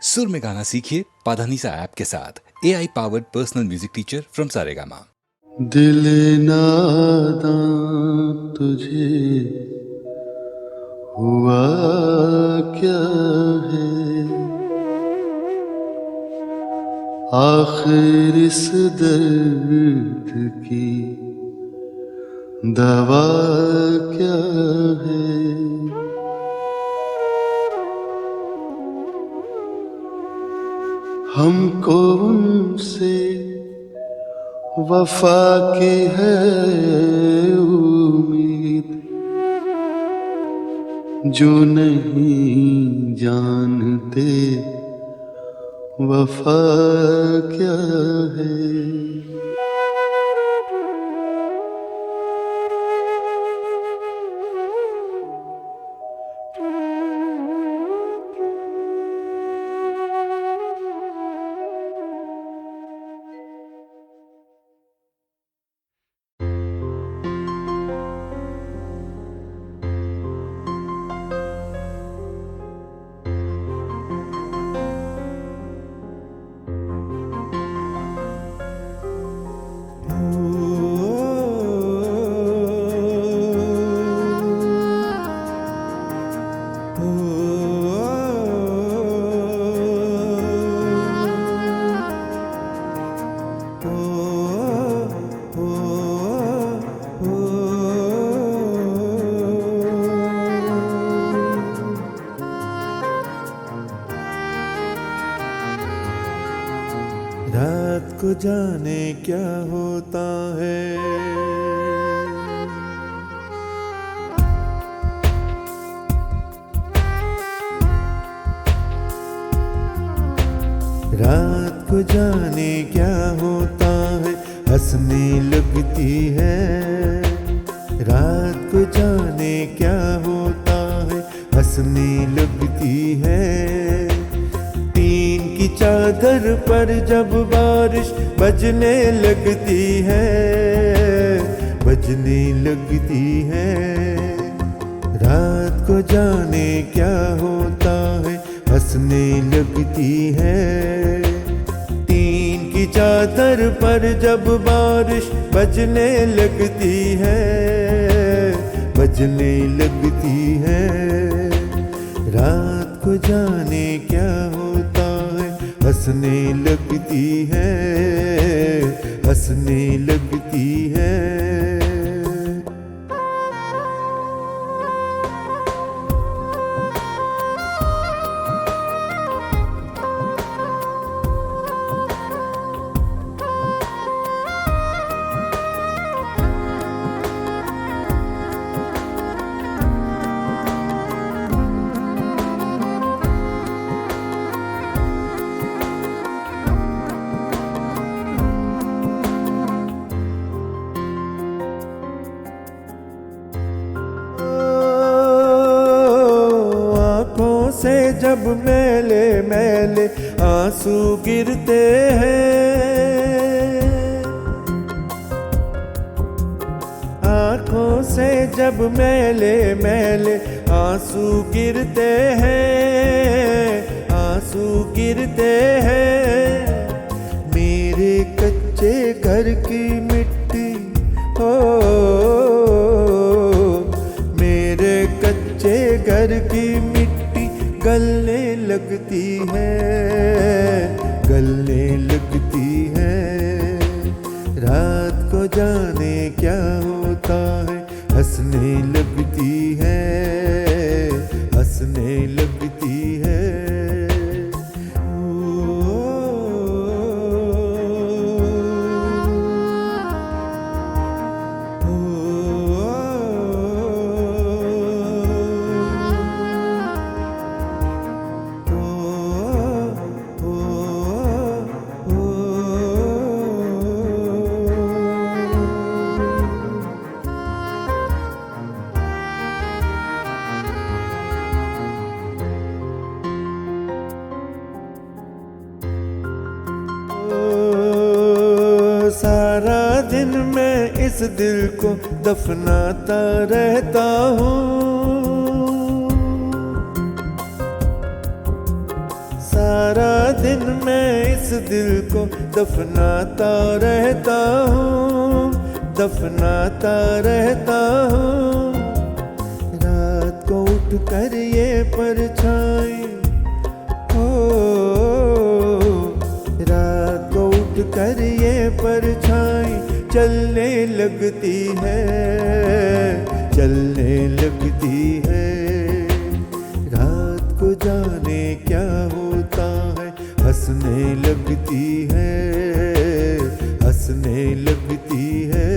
सुर में गाना सीखिए पाधानीसा ऐप के साथ। AI powered personal music teacher from Saregama. दिल नादां तुझे हुआ क्या है, आखिर इस दर्द की दवा क्या है। हमको उनसे वफा की है उम्मीद, जो नहीं जानते वफा क्या है। रात को जाने क्या होता है, रात को जाने क्या होता है, हंसने लगती है। रात को जाने क्या होता है, हंसने लगती है। टीन की चादर पर जब बारिश बजने लगती है, बजने लगती है। रात को जाने क्या होता है, हंसने लगती है। टीन की चादर पर जब बारिश बजने लगती है, बजने लगती है। रात को जाने क्या होता है, हंसने लगती है, हंसने लगती है। से जब मेले मेले आंसू गिरते हैं, आँखों से जब मेले मेले आंसू गिरते हैं, आंसू गिरते हैं। मेरे कच्चे घर की मिट्टी हो, मेरे कच्चे घर की मिट्टी गलने लगती है, गलने लगती है। रात को जाने क्या होता है, हंसने लगती है, हंसने लगती है। सारा दिन मैं इस दिल को दफनाता रहता हूँ, सारा दिन मैं इस दिल को दफनाता रहता हूँ, दफनाता रहता हूँ। रात को उठ कर ये परछाई, हो रात को उठ कर ये परछाई चलने लगती है, चलने लगती है। रात को जाने क्या होता है, हंसने लगती है, हंसने लगती है।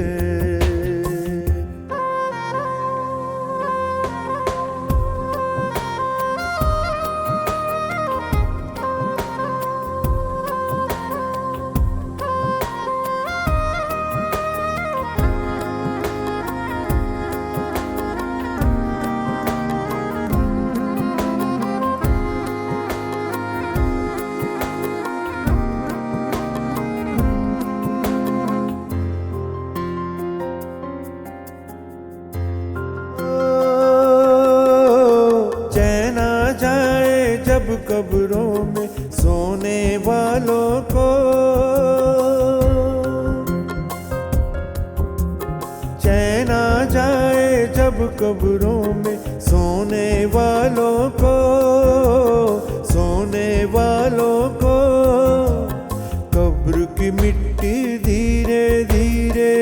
जब कब्रों में सोने वालों को चैन आ जाए, जब कब्रों में सोने वालों को, सोने वालों को कब्र की मिट्टी धीरे धीरे,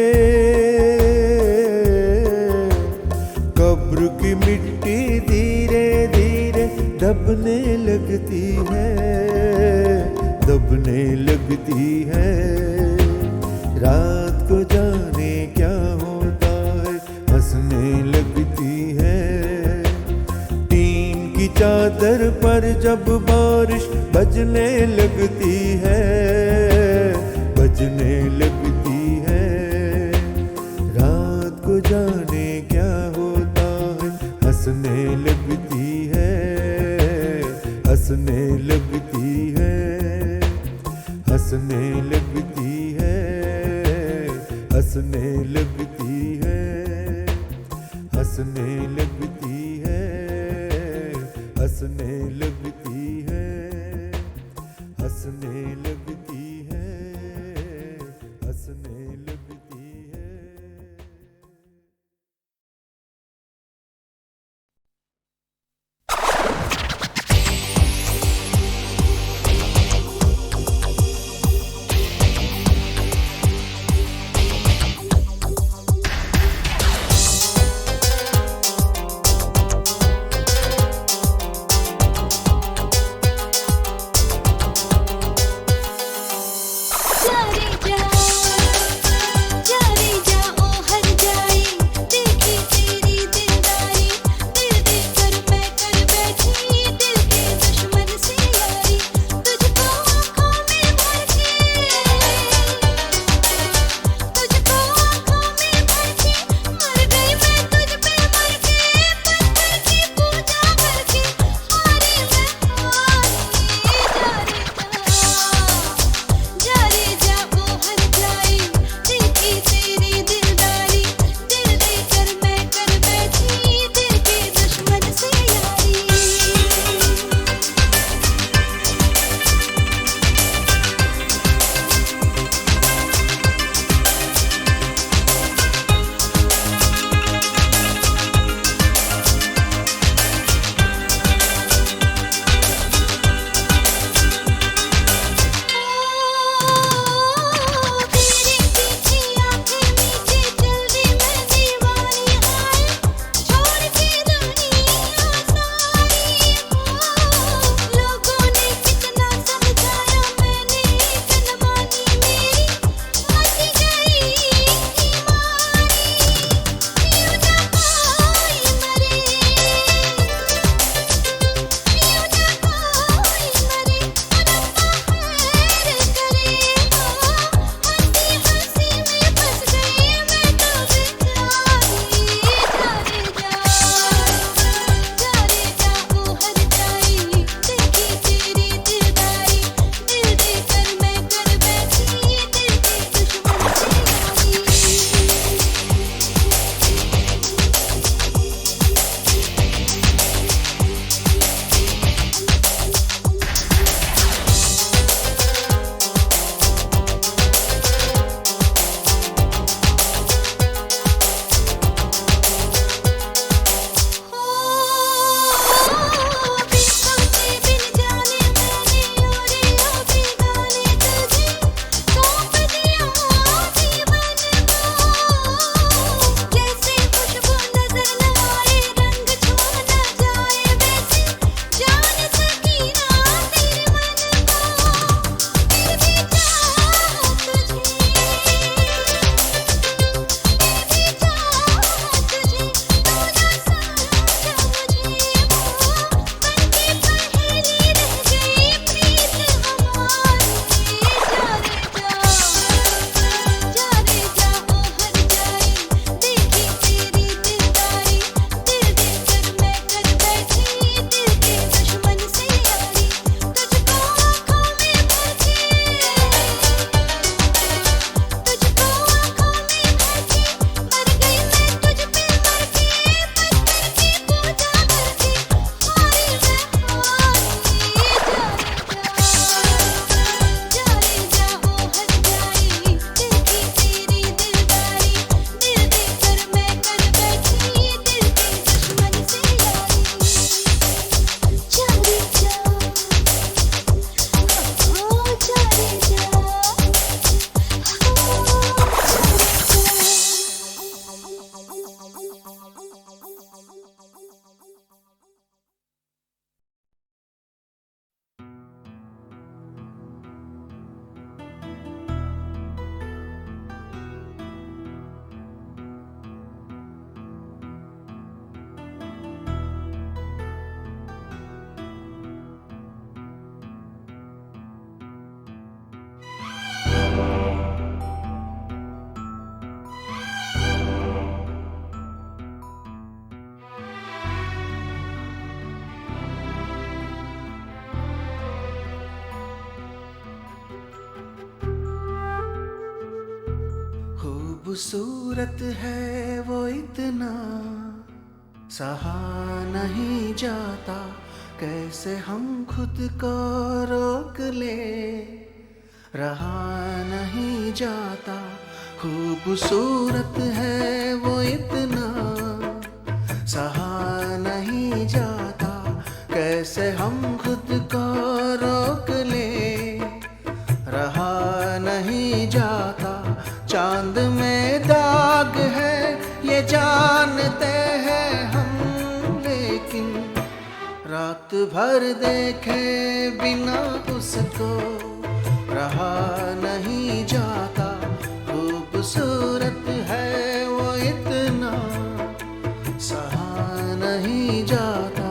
कब्र की मिट्टी धीरे धीरे दबने लगती है, दबने लगती है। रात को जाने क्या होता है, हंसने लगती है। टीन की चादर पर जब बारिश बजने लगती है, बजने लगती है। रात को जाने क्या होता है, हंसने लगती है, हंसने लगती है, हंसने लगती है, हंसने लगती है, हंसने लगती है, हंसने लगती है, हंसने लगती है, हंसने लगती है। खूबसूरत है वो इतना, सहा नहीं जाता, कैसे हम खुद को रोक ले, रहा नहीं जाता। खूबसूरत है वो इतना, सहा नहीं जाता, कैसे हम खुद को रोक ले, रहा नहीं जाता। चांद में दाग है ये जानते हैं हम, लेकिन रात भर देखे बिना उसको रहा नहीं जाता। खूबसूरत है वो इतना, सहा नहीं जाता।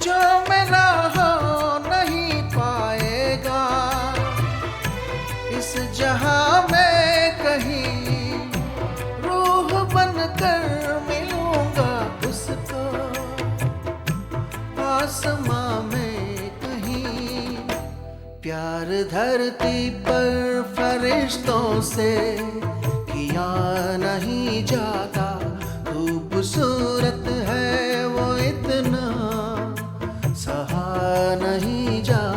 जो मिला हो नहीं पाएगा इस जहां में कहीं, रूह बनकर मिलूंगा उसको आसमां में कहीं। प्यार धरती पर फरिश्तों से किया नहीं जाता। खूबसूरत है वो इतना, सहा नहीं जाता।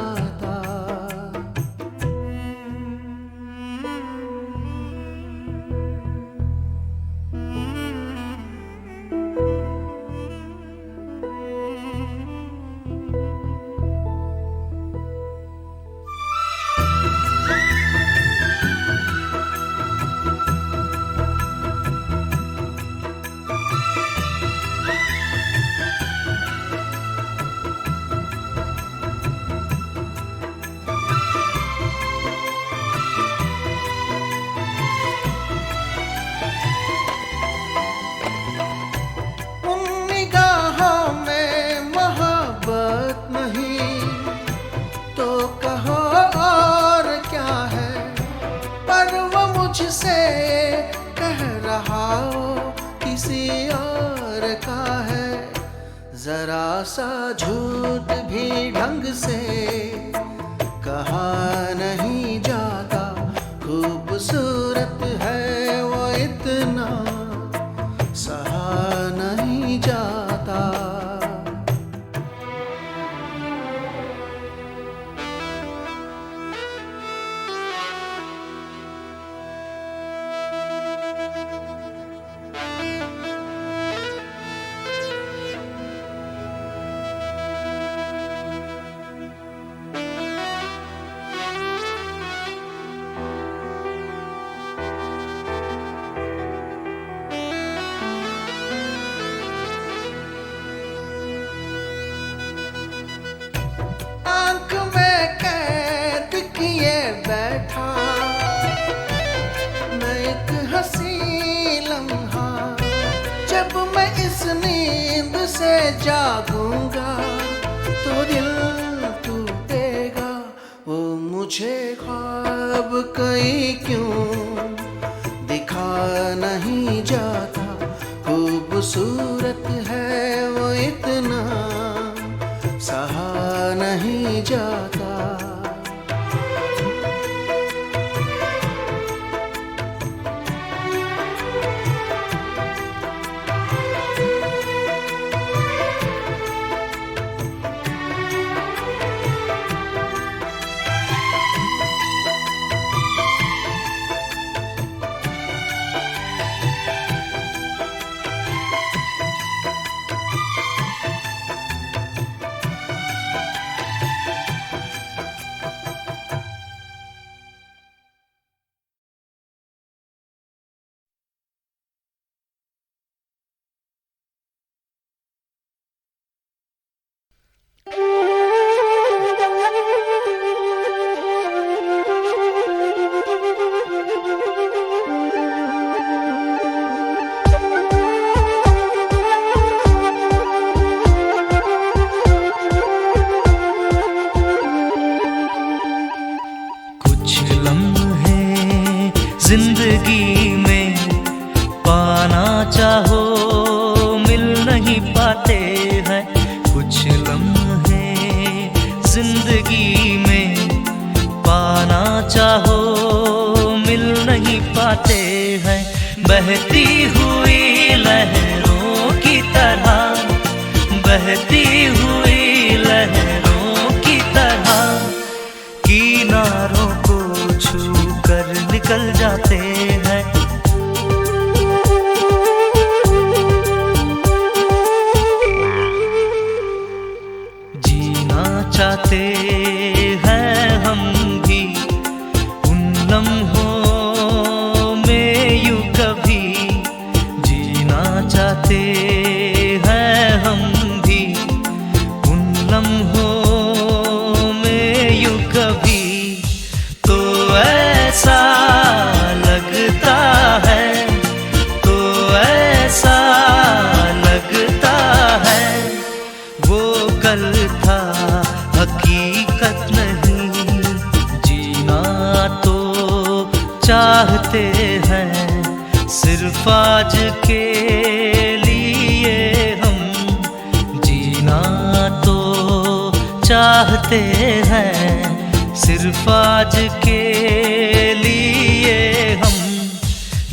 मुझसे कह रहा हो किसी और का है, जरा सा झूठ भी ढंग से कहा नहीं जाता। खूबसूरत है वो इतना, सहा नहीं जाता। आंख में कैद किए बैठा मैं एक हंसी लम्हा, जब मैं इस नींद से जागूंगा तो दिल टूटेगा। वो मुझे ख्वाब कई क्यों दिखा नहीं जाता। खूबसूरत है वो इतना, सहा नहीं जाता। बहती हुई लहरों की तरह, बहती हुई लहरों की तरह, किनारों को छू कर निकल जाते हैं। जीना चाहते हैं हम भी उन लम्हों में यूं कभी, जीना चाहते हैं हम भी उन लम्हों में यूं कभी। तो ऐसा लगता है, तो ऐसा लगता है वो कल था हकीकत नहीं। जीना तो चाहते हैं सिर्फ आज के लिए हम, जीना तो चाहते हैं सिर्फ आज के लिए हम।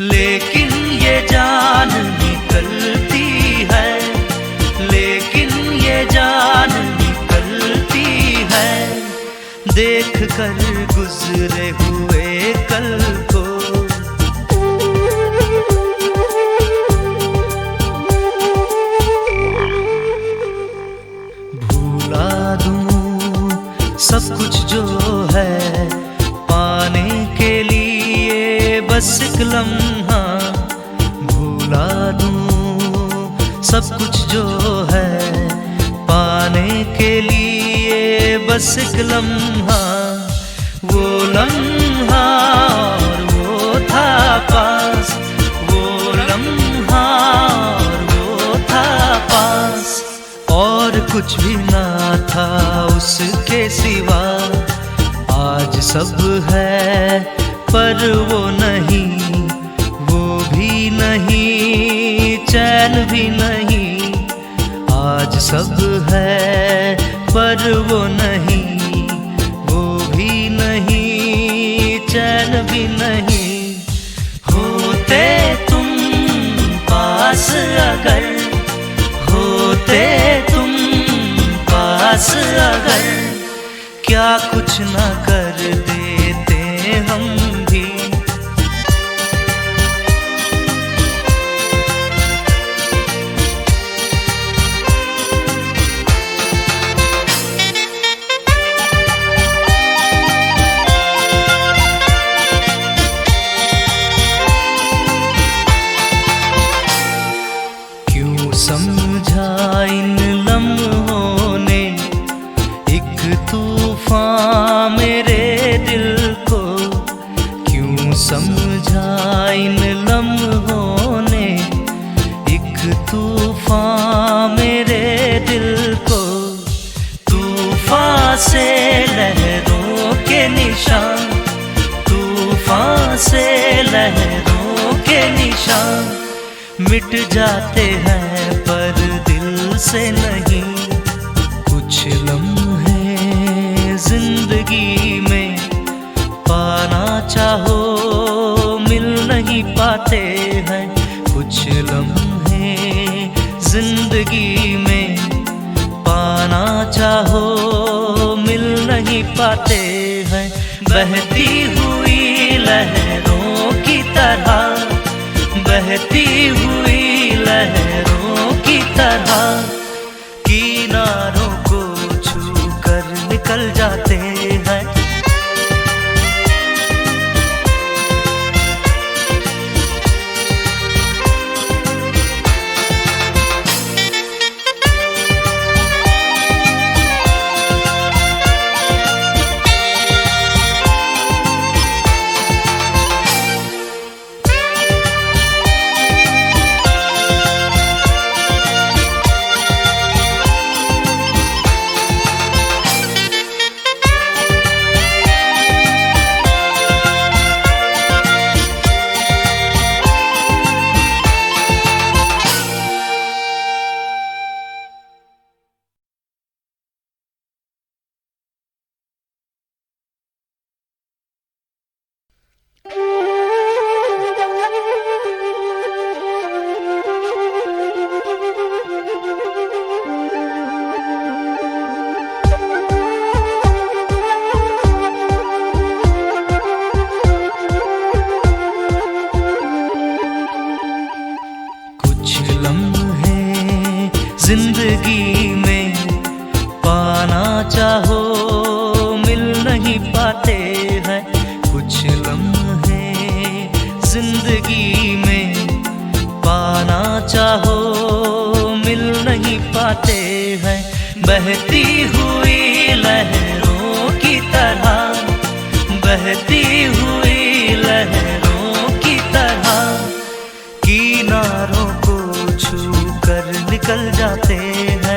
लेकिन ये जान निकलती है, लेकिन ये जान निकलती है देख कर गुजरे हुए कल को। भूला दूं सब कुछ जो है पाने के लिए बस एक लम्हा, भूला दूं सब कुछ जो है पाने के लिए बस एक लम्हा। वो लम्हा और वो था पास, वो लम्हा और वो था पास, और कुछ भी ना था उसके सिवा। आज सब है पर वो नहीं, वो भी नहीं, चैन भी नहीं। आज सब है पर वो नहीं, वो भी नहीं, चैन भी नहीं। होते तुम पास अगर, होते तुम पास अगर, क्या कुछ ना कर देते हम भी। क्यों समझा इन लम्हों ने एक तूफान मेरे दिल को, क्यों समझा इन लम्हों ने एक तूफान मेरे दिल को। तूफान से लहरों के निशान, तूफान से लहरों के निशान मिट जाते हैं पर दिल से नहीं। कुछ लम्हे जिंदगी में पाना चाहो मिल नहीं पाते हैं। कुछ लम्हे जिंदगी में पाना चाहो मिल नहीं पाते हैं। बहती हुई लहरों की तरह, बहती हुई लहरों की तरह, किनारों को छू कर निकल जाते हैं। जिंदगी में पाना चाहो मिल नहीं पाते हैं कुछ लम्हे जिंदगी में पाना चाहो मिल नहीं पाते हैं बहती हुई लहरों की तरह बहती हुई लहरों की तरह किनारों को छू कर निकल जाते हैं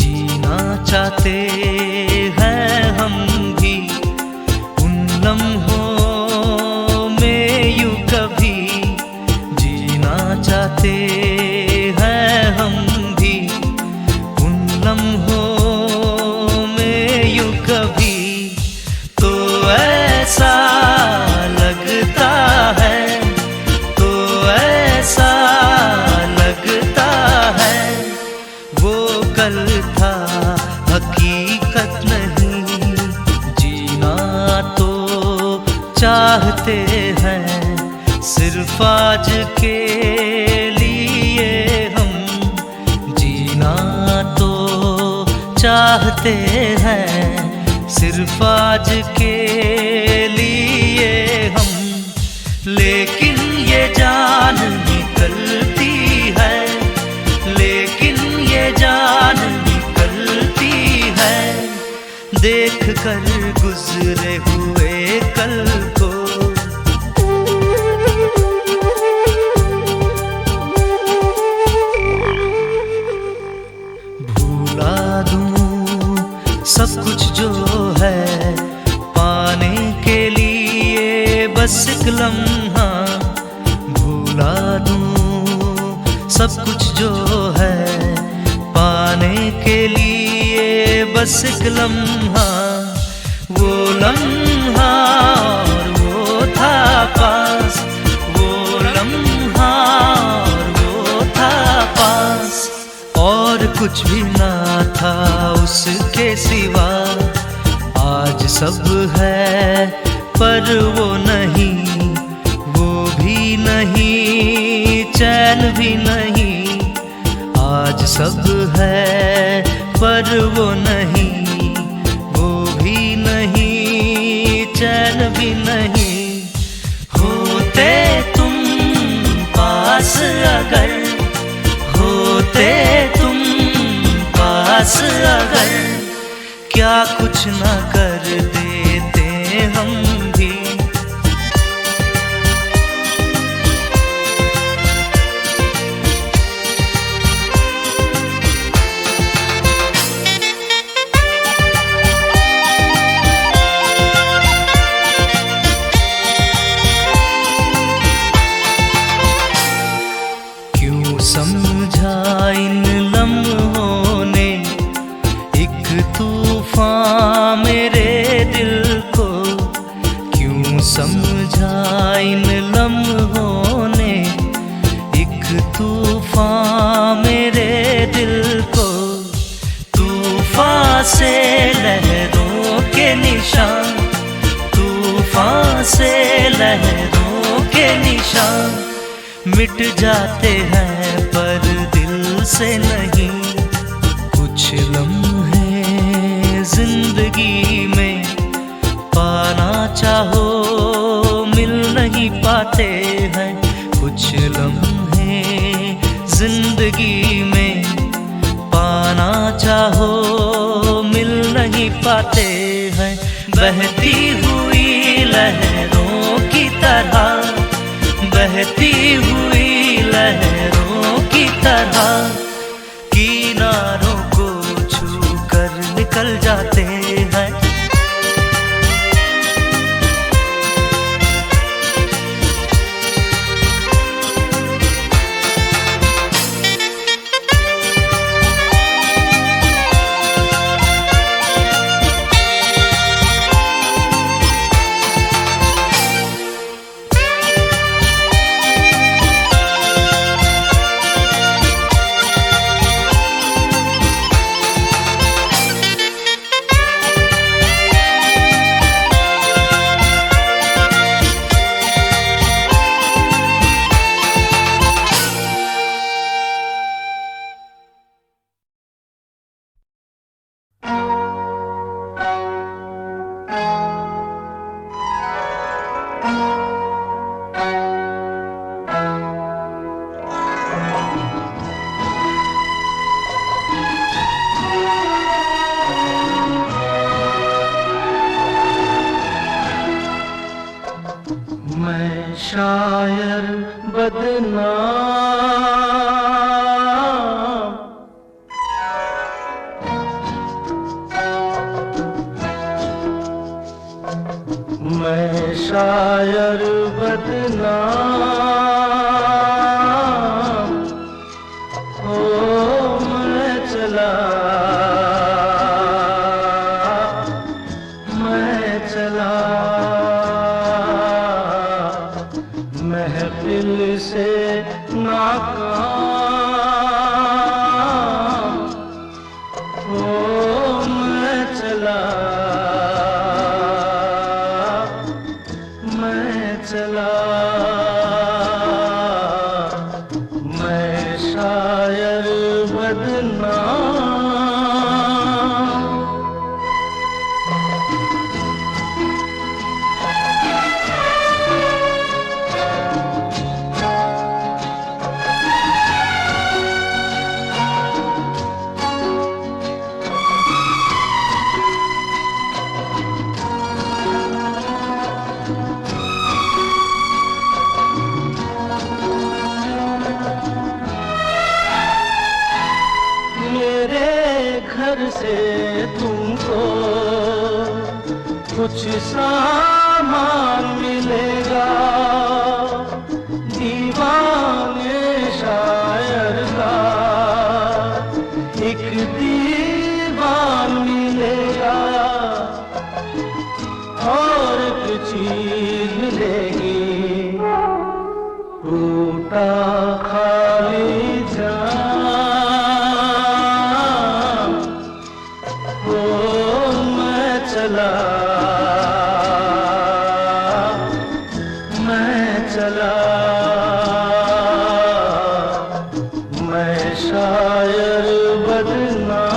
जीना चाहते हैं हम भी उन लम्हों में यूं कभी जीना चाहते हैं हम भी उन लम्हों में यूं कभी तो ऐसा लगता है तो ऐसा लगता है वो कल था हकीकत नहीं जीना तो चाहते हैं सिर्फ आज के लिए हम जीना तो चाहते हैं सिर्फ आज के लिए हम लेकिन ये जान निकलती है लेकिन ये जान निकलती है देख कर गुजरे हुए कल को भूला दूं सब कुछ जो है पाने के लिए बस एक लम्हा भूला दूं सब कुछ जो है पाने के लिए बस एक लम्हा वो लम्हा और वो था पास वो लम्हा और वो था पास और कुछ भी ना था उसके सिवा आज सब है पर वो नहीं वो भी नहीं चैन भी नहीं आज सब है पर वो नहीं वो भी नहीं चैन भी नहीं होते तुम पास अगर होते तुम पास अगर क्या कुछ ना कर देते हम भी क्यों समझा इन लम्हों ने एक तूफान मेरे दिल को क्यों समझा इन लम्हों ने एक तूफान मेरे दिल को तूफान से लहरों के निशान तूफान से लहरों के निशान मिट जाते हैं पर दिल से नहीं कुछ लम्हे जिंदगी में पाना चाहो मिल नहीं पाते हैं कुछ लम्हे जिंदगी में पाना चाहो मिल नहीं पाते हैं बहती हुई लहरों की तरह बहती हुई लहरों की तरह किनारों को छू कर निकल जाते हैं शायर बदनाम, मैं शायर बदनाम, ओ मैं चला महफिल से नाकाम, ओ मैं चला मैं शायर बदनाम। घर से तुमको कुछ सामान मिलेगा, दीवाने शायर का एक दीवान मिलेगा, और एक चीज मिलेगी टूटा खाली जान, मैं शायर बदनाम।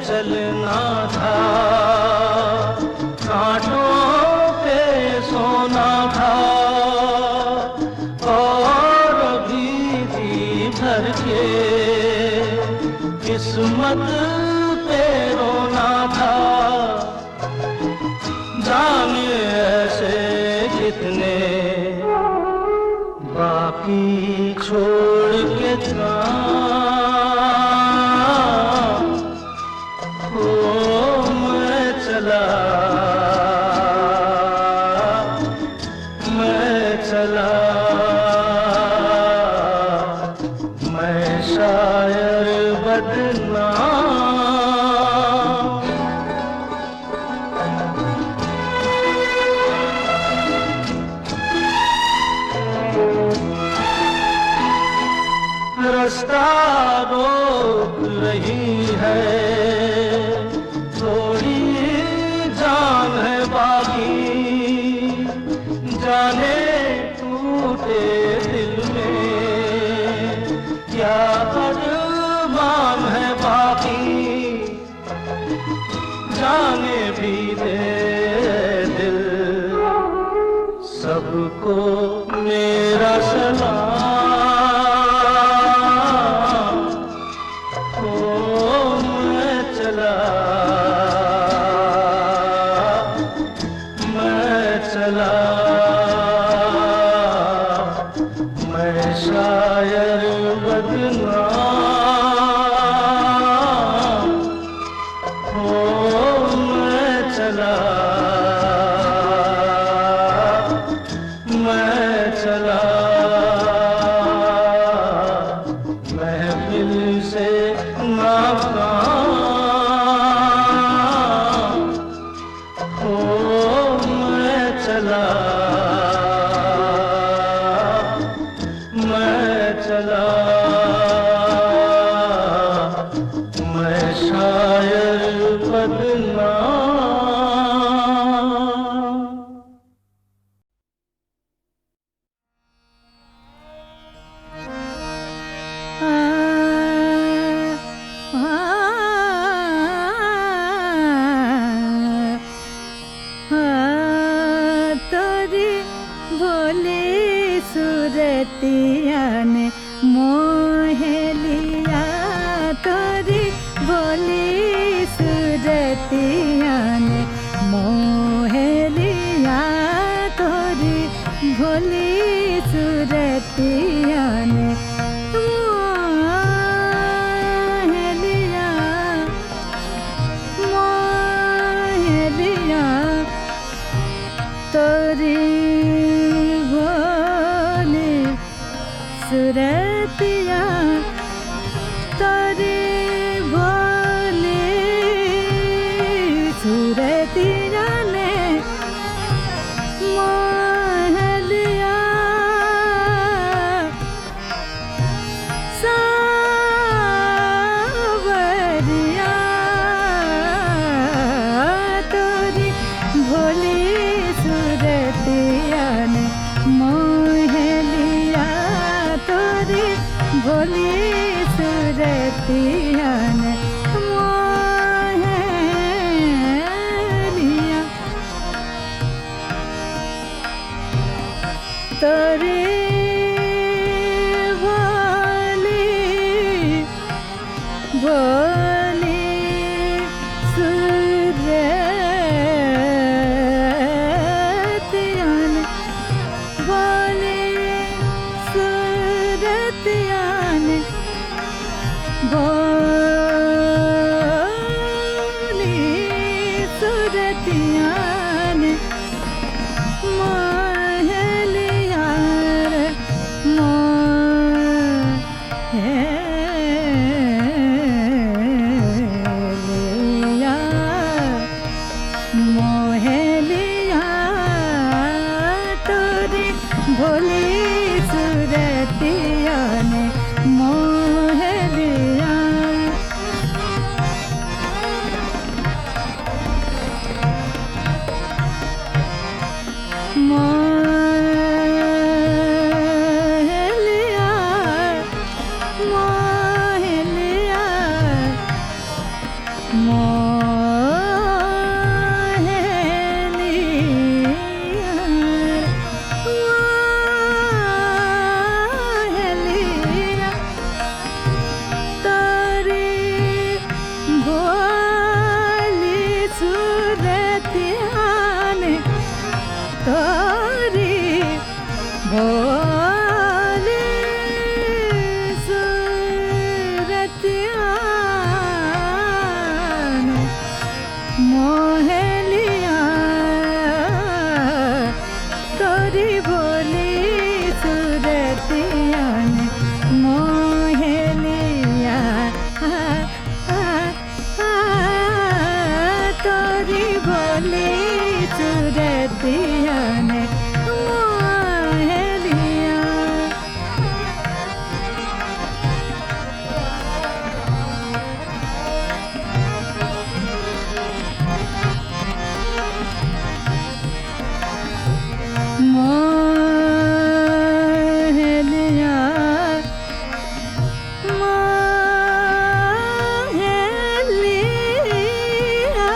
चलना था, कांटों पे सोना था, और अभी थी भर के किस्मत पे रोना था। जाने ऐसे कितने बाकी छोड़ के मैं शायर बदनाम। रास्ता रोक रही है, थोड़ी जान है बाकी, जाने टूटे दिल में क्या अरमान है बाकी, जाने भी दे दिल सबको मेरा सलाम, ओ मैं चला मैं शायर बदनाम, ओ मैं चला महफिल से नाकाम, ओ मैं चला मैं शायर बदनाम। ने मोहे लिया तोरी बोली सूरतिया ने मोहे लिया तोरी भोली सूरतिया ने मोहे लिया तोरी भोली सूरतिया तोरी भोली सूरतिया ने मोह लिया सावरिया तोरी भोली सूरतिया ने मोह लिया तोरी भोली सूरतिया ने मोह लिया तोरी भोली सूरतिया ने भोली सूरतिया ने भोली सूरतिया ने मोह लिया रे मोह लिया मोह लिया तोरी भोली सूरतिया ने मोह लिया मोह लिया मोह लिया मोह लिया मोह लिया तोरी भोली सूरतिया ने तोरी भोली सूरतिया ने मोह लिया तोरी भोली सूरतिया ने मोह लिया तोरी भोली सूरतिया ने मोह लिया मोह लिया मोह लिया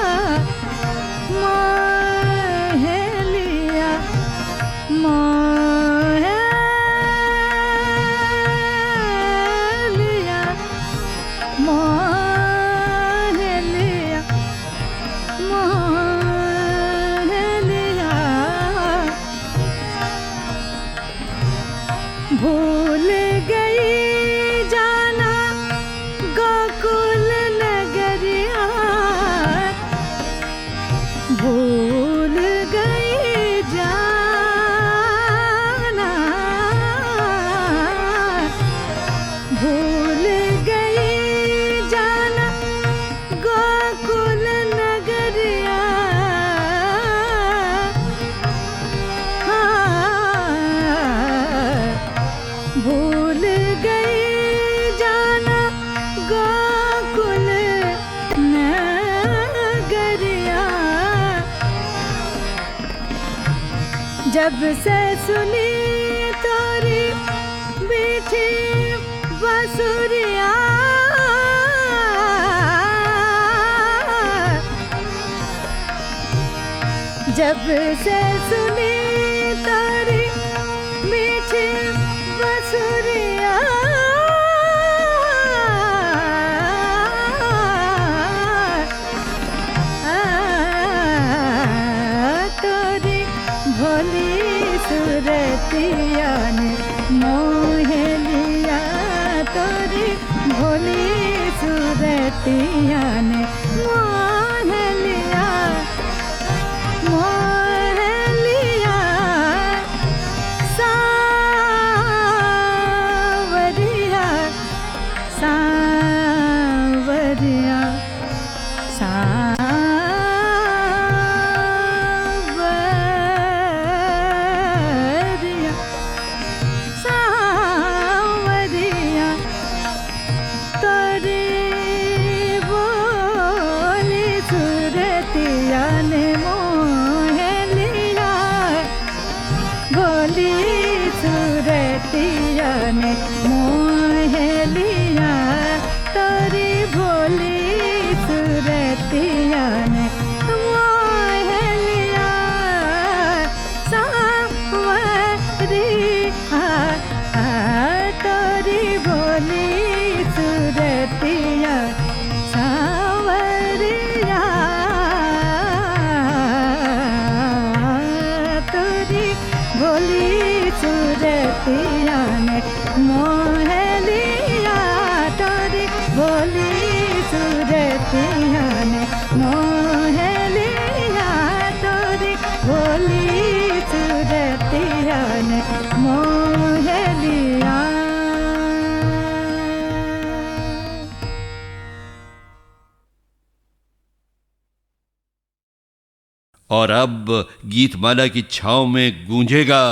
मोह लिया मोह लिया मोह लिया मोह लिया भूल गई जाना गोकुल नगरिया भूल गई जाना भूल गई जाना गोकुल नगरिया भूल गई जाना गोकुल नगरिया जब से सुनी तोरी मीठी बांसुरिया जब से सुनी तारी मीठी बांसुरिया भोली सूरतिया ने मोह लिया, मोह लिया। सावरिया, सावरिया, सावरिया, सावरिया। तोरी बोली सूरतिया ने मोह लिया, बोली सूरतिया ने मोह लिया। तोरी बोली सूरतिया ने मोह लिया। सावरिया, तोरी बोली सूरतिया, सावरिया। तोरी बोली सूरतिया ने मोह लिया। तोरी बोली सूरतिया ने मोह लिया। तोरी बोली सूरतिया ने मोह लिया। और अब गीतमाला की छांव में गूंजेगा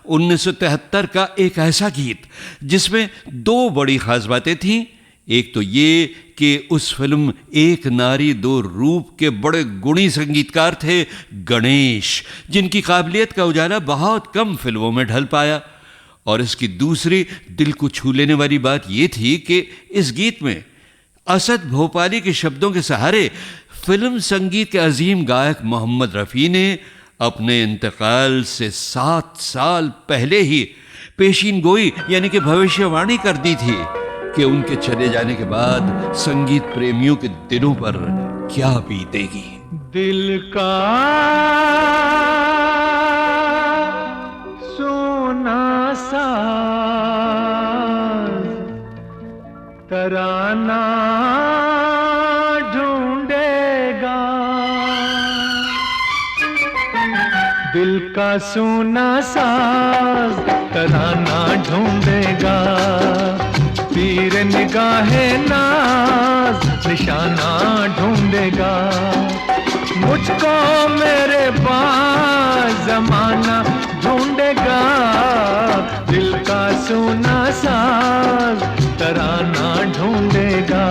1973 का एक ऐसा गीत जिसमें दो बड़ी खास बातें थीं। एक तो ये कि उस फिल्म एक नारी दो रूप के बड़े गुणी संगीतकार थे गणेश, जिनकी काबिलियत का उजाला बहुत कम फिल्मों में ढल पाया। और इसकी दूसरी दिल को छू लेने वाली बात ये थी कि इस गीत में असद भोपाली के शब्दों के सहारे फिल्म संगीत के अजीम गायक मोहम्मद रफ़ी ने अपने इंतकाल से 7 साल पहले ही पेशीन गोई यानी कि भविष्यवाणी कर दी थी कि उनके चले जाने के बाद संगीत प्रेमियों के दिलों पर क्या बीतेगी। दिल का सोना साज तराना ढूंढेगा, दिल का सोना साज तराना ढूंढेगा। तीर निगाहे नाज निशाना ढूंढेगा। मुझको मेरे पास जमाना ढूंढेगा। दिल का सोना साज तराना ढूंढेगा।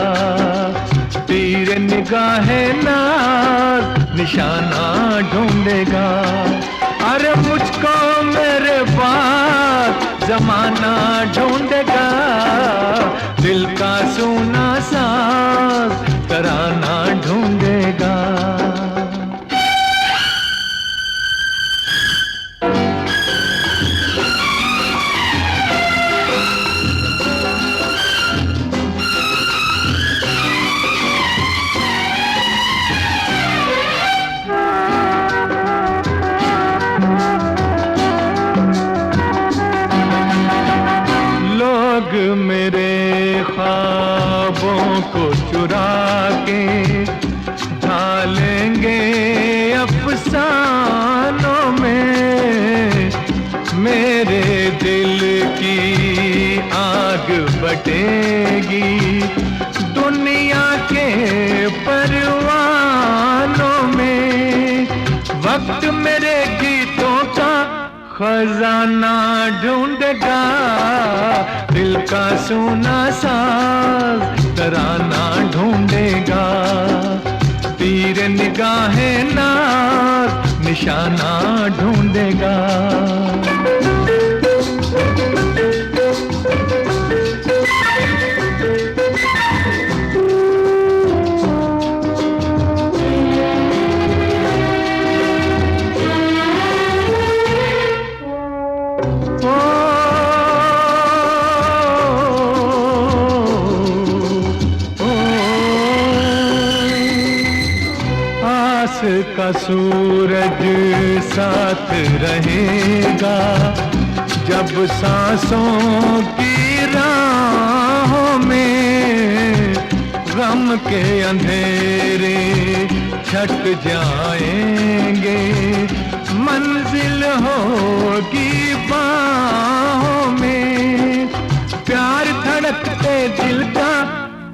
तीर निगाहे नाज निशाना ढूंढेगा। अरे मुझको मेरे पास जमाना ढूंढेगा। दिल का सोना साज तराना ढूंढेगा। मेरे ख्वाबों को चुरा के ढालेंगे अफसानों में। मेरे दिल की आग बटेगी दुनिया के परवानों में। वक्त मेरे गीतों का खजाना ढूंढेगा। दिल का सोना साज तराना ढूंढेगा। तीर निगाहे नाज निशाना ढूंढेगा। का सूरज साथ रहेगा जब सांसों की राहों में के अंधेरे छट जाएंगे, मंजिल होगी बाहों में। प्यार धड़कते दिल का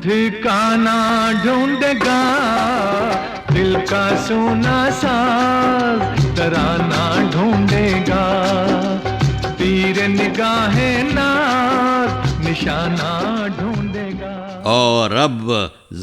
ठिकाना ढूंढेगा, दिल का सोना साज तराना ढूंढेगा। तीर निगाहें नाज निशाना ढूंढेगा। और अब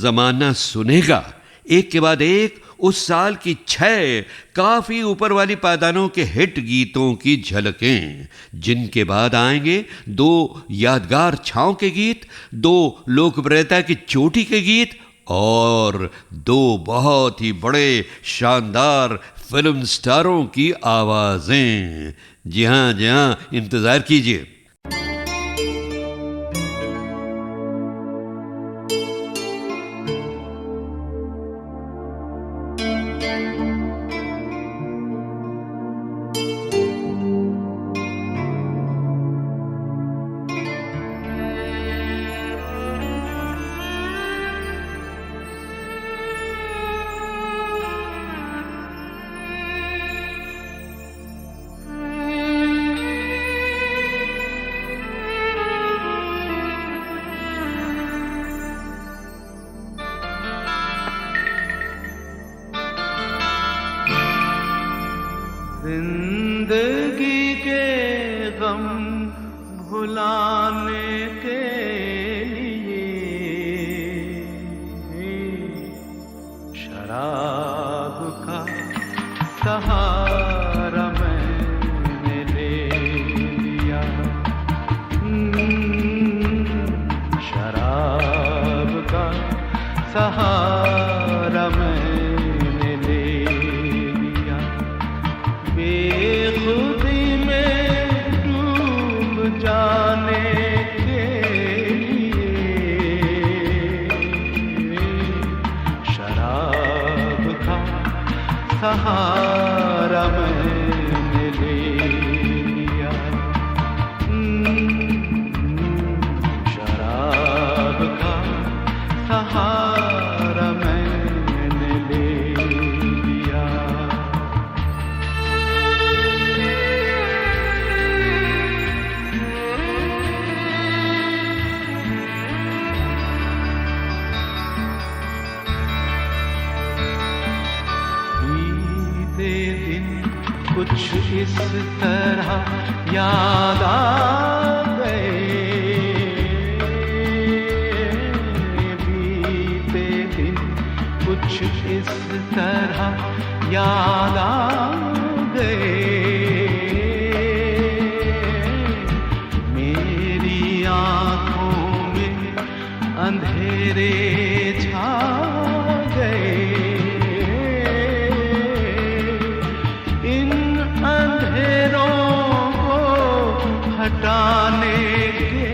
जमाना सुनेगा एक के बाद एक उस साल की 6 काफी ऊपर वाली पायदानों के हिट गीतों की झलकें, जिनके बाद आएंगे 2 यादगार छाँव के गीत, 2 लोकप्रियता की चोटी के गीत और 2 बहुत ही बड़े शानदार फिल्म स्टारों की आवाजें। जी हाँ, इंतजार कीजिए। जिंदगी के गम भुलाने के लिए शराब का सहारा मैंने ले लिया। शराब का सहारा मैंने ले लिया। बेखुदी में डूब जाने के लिए शराब का सहारा मैंने ले लिया। शराब का सहारा मैंने ले लिया। बीते दिन कुछ इस तरह याद आ गए। बीते दिन कुछ इस तरह याद आ गए। मेरी आंखों में अंधेरे छा गए। इन अंधेरों को हटाने के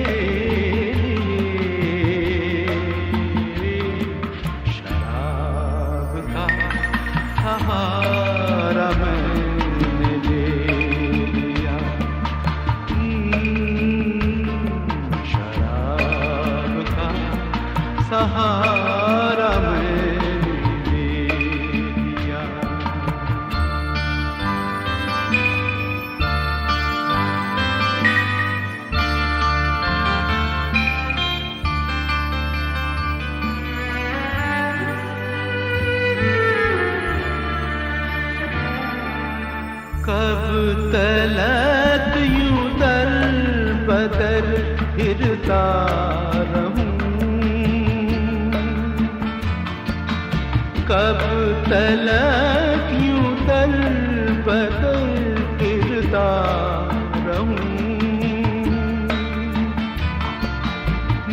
लिए शराब का सहारा मैंने ले लिया। शराब का सहारा मैंने ले लिया। कब तलक यूं दर बदर फिरता रहूं। कब तलक यूं दर बदर फिरता रहूं।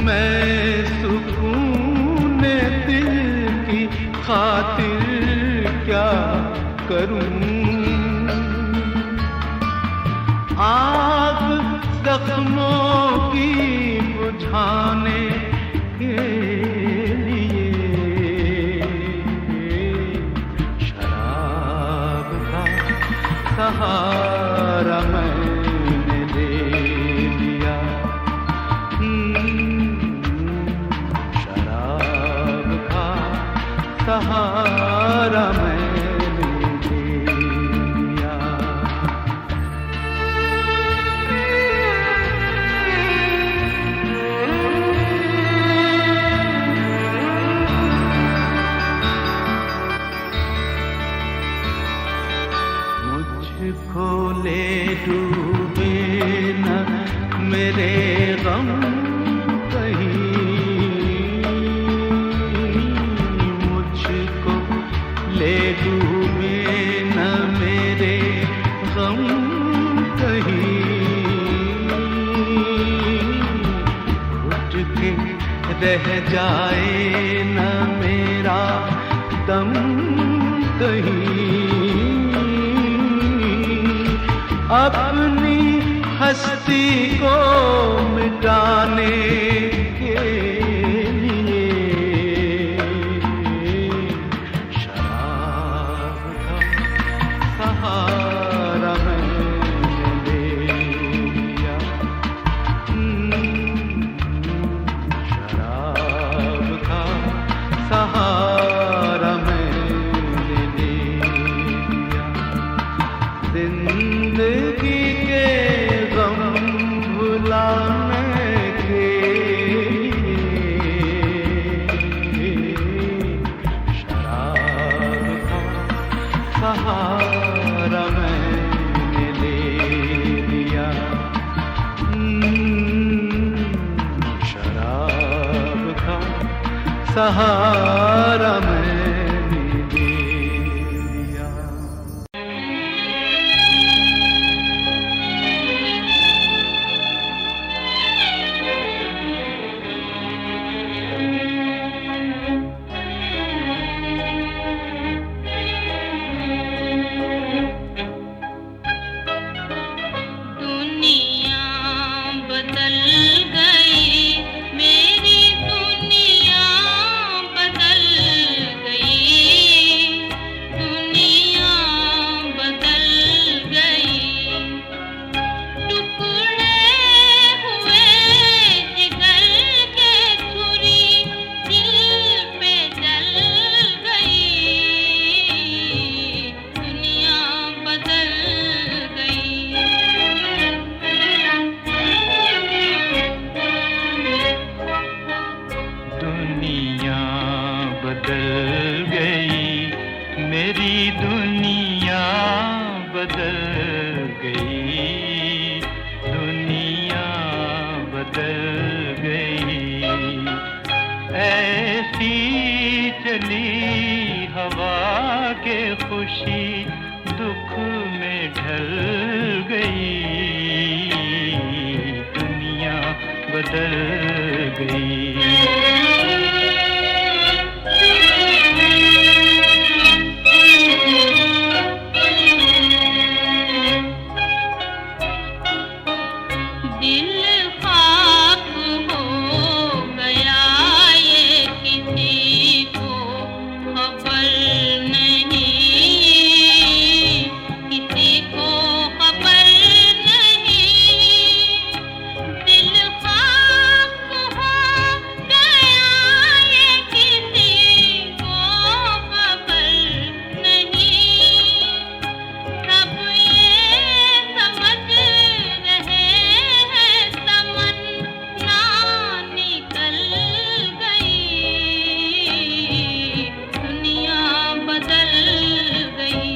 मैं सुकून दिल की खातिर क्या करूं। आग जख्मों की बुझाने के लिए शराब का सहारा मैंने ले लिया। शराब का रह जाए न मेरा दम कहीं, अपनी हस्ती को मिटाने के लिए शराब का सहारा मैंने ले लिया। शराब का सहारा मैंने ले लिया। जिंदगी के गम भुलाने के लिए शराब का सहारा मैंने ले लिया। शराब का सहारा मैंने ले लिया। दुनिया बदल गई, मेरी दुनिया बदल गई, दुनिया बदल गई। टुकड़े हुए जिगर के छुरी दिल पे जल गई, दुनिया बदल गई। दुनिया बदल गई, मेरी दुनिया बदल गई, दुनिया बदल गई। ऐसी चली हवा के खुशी दुख में ढल गई, दुनिया बदल गई। दिल खाक हो गया, ये किसी को खबर नहीं, किसी को खबर नहीं। दिल खाक हो गया, ये किसी को खबर नहीं। सब ये समझ रहे हैं तमन्ना निकल गई, दुनिया बदल गई।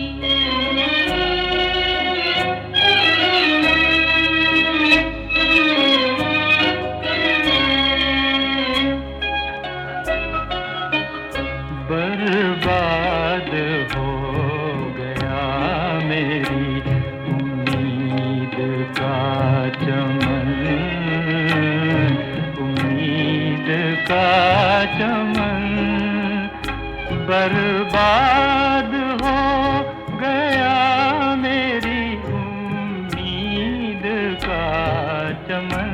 बर्बाद हो गया मेरी उम्मीद का चमन, उम्मीद का चमन। बर्बाद हो गया मेरी उम्मीद का चमन।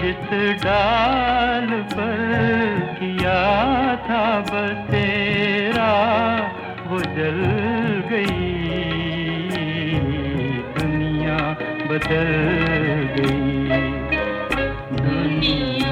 जिस डाल पर किया था बसेरा वो जल गई, दुनिया बदल गई, दुनिया